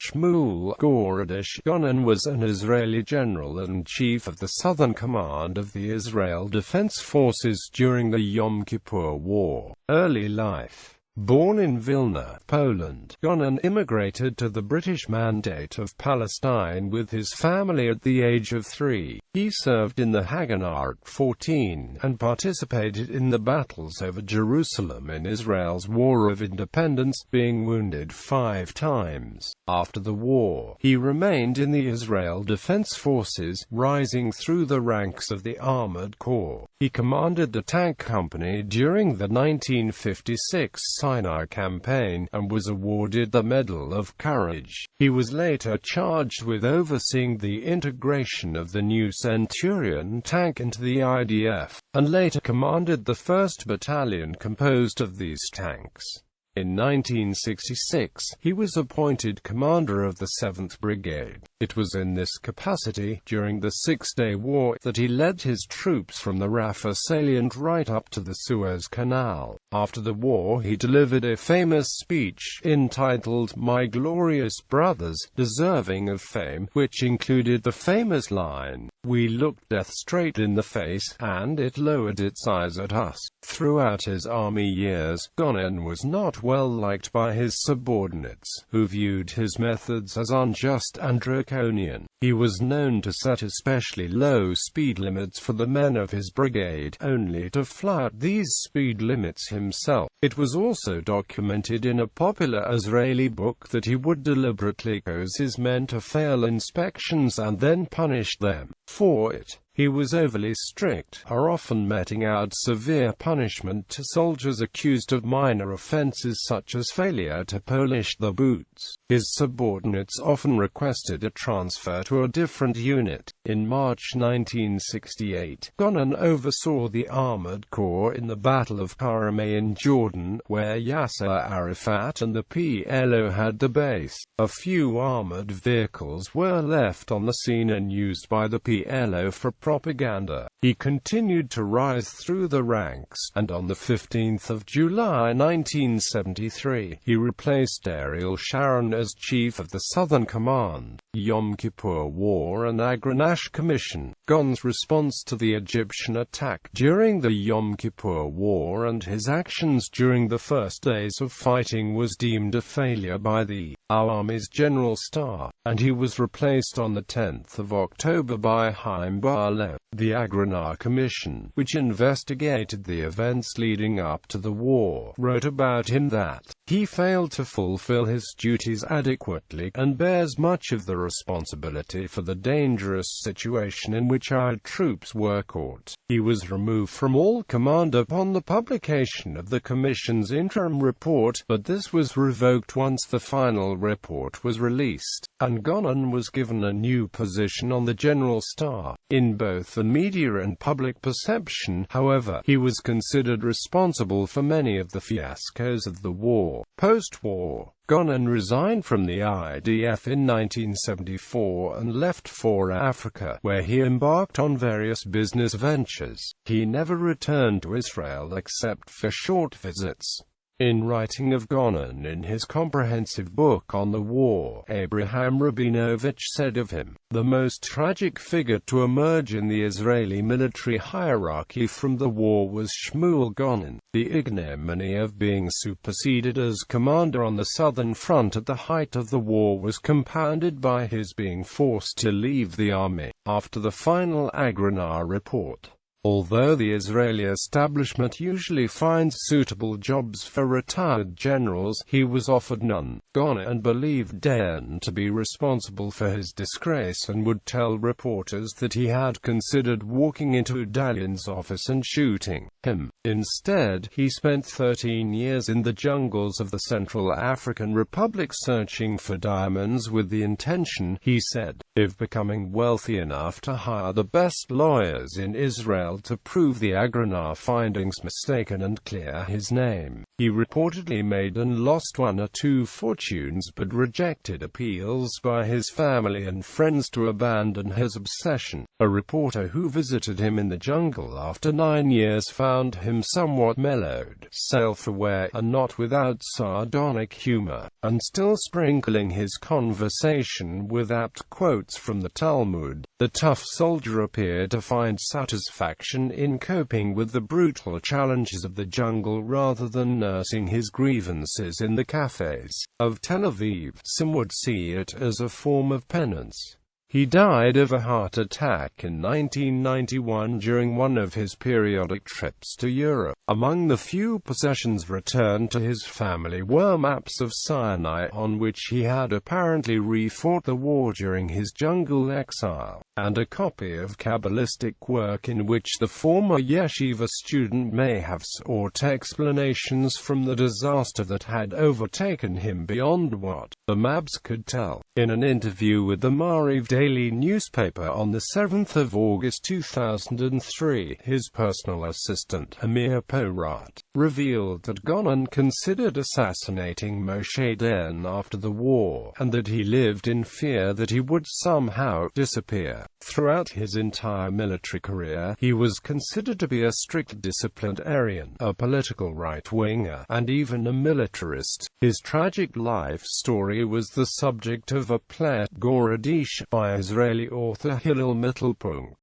Shmuel Gorodish Gonen was an Israeli general and chief of the Southern Command of the Israel Defense Forces during the Yom Kippur War. Early life. Born in Vilna, Poland, Gonen immigrated to the British Mandate of Palestine with his family at the age of 3. He served in the Haganah at 14, and participated in the battles over Jerusalem in Israel's War of Independence, being wounded 5 times. After the war, he remained in the Israel Defense Forces, rising through the ranks of the Armored Corps. He commanded the tank company during the 1956 Sinai campaign, and was awarded the Medal of Courage. He was later charged with overseeing the integration of the new Centurion tank into the IDF, and later commanded the 1st Battalion composed of these tanks. In 1966, he was appointed commander of the 7th Brigade. It was in this capacity, during the Six-Day War, that he led his troops from the Rafah salient right up to the Suez Canal. After the war, he delivered a famous speech entitled "My Glorious Brothers," deserving of fame, which included the famous line, "We looked death straight in the face, and it lowered its eyes at us." Throughout his army years, Gonen was not well liked by his subordinates, who viewed his methods as unjust and draconian. He was known to set especially low speed limits for the men of his brigade, only to flout these speed limits himself. It was also documented in a popular Israeli book that he would deliberately cause his men to fail inspections and then punish them for it. He was overly strict, often meting out severe punishment to soldiers accused of minor offenses such as failure to polish the boots. His subordinates often requested a transfer to a different unit. In March 1968, Gonen oversaw the Armored Corps in the Battle of Karmeh in Jordan, where Yasser Arafat and the PLO had the base. A few armored vehicles were left on the scene and used by the PLO for propaganda. He continued to rise through the ranks, and on the 15th of July 1973, he replaced Ariel Sharon as chief of the Southern Command. Yom Kippur War and Agranash Commission. Gonen's response to the Egyptian attack during the Yom Kippur War and his actions during the first days of fighting was deemed a failure by the Army's General Staff, and he was replaced on the 10th of October by Haim Barlow. The Agranash Commission, which investigated the events leading up to the war, wrote about him that he failed to fulfill his duties adequately, and bears much of the responsibility for the dangerous situation in which our troops were caught. He was removed from all command upon the publication of the Commission's interim report, but this was revoked once the final report was released, and Gonen was given a new position on the General Staff. In both the media and public perception, however, he was considered responsible for many of the fiascos of the war. Post-war, Gonen resigned from the IDF in 1974 and left for Africa, where he embarked on various business ventures. He never returned to Israel except for short visits. In writing of Gonen in his comprehensive book on the war, Abraham Rabinovich said of him, "The most tragic figure to emerge in the Israeli military hierarchy from the war was Shmuel Gonen. The ignominy of being superseded as commander on the Southern Front at the height of the war was compounded by his being forced to leave the army after the final Agranash report." Although the Israeli establishment usually finds suitable jobs for retired generals, he was offered none. Gonen believed Dan to be responsible for his disgrace and would tell reporters that he had considered walking into Dalin's office and shooting him. Instead, he spent 13 years in the jungles of the Central African Republic searching for diamonds with the intention, he said, of becoming wealthy enough to hire the best lawyers in Israel failed to prove the Agronar findings mistaken and clear his name. He reportedly made and lost 1 or 2 fortunes but rejected appeals by his family and friends to abandon his obsession. A reporter who visited him in the jungle after 9 years found him somewhat mellowed, self-aware, and not without sardonic humor, and still sprinkling his conversation with apt quotes from the Talmud. The tough soldier appeared to find satisfaction in coping with the brutal challenges of the jungle rather than nursing his grievances in the cafes of Tel Aviv. Some would see it as a form of penance. He died of a heart attack in 1991 during one of his periodic trips to Europe. Among the few possessions returned to his family were maps of Sinai on which he had apparently refought the war during his jungle exile, and a copy of Kabbalistic work in which the former yeshiva student may have sought explanations from the disaster that had overtaken him beyond what the maps could tell. In an interview with the Maariv daily newspaper on the 7th of August 2003, his personal assistant, Amir Porat, revealed that Gonen considered assassinating Moshe Dayan after the war, and that he lived in fear that he would somehow disappear. Throughout his entire military career, he was considered to be a strict disciplinarian, a political right-winger, and even a militarist. His tragic life story was the subject of a play at Gorodish by Israeli author Hillel Mittelpunkt.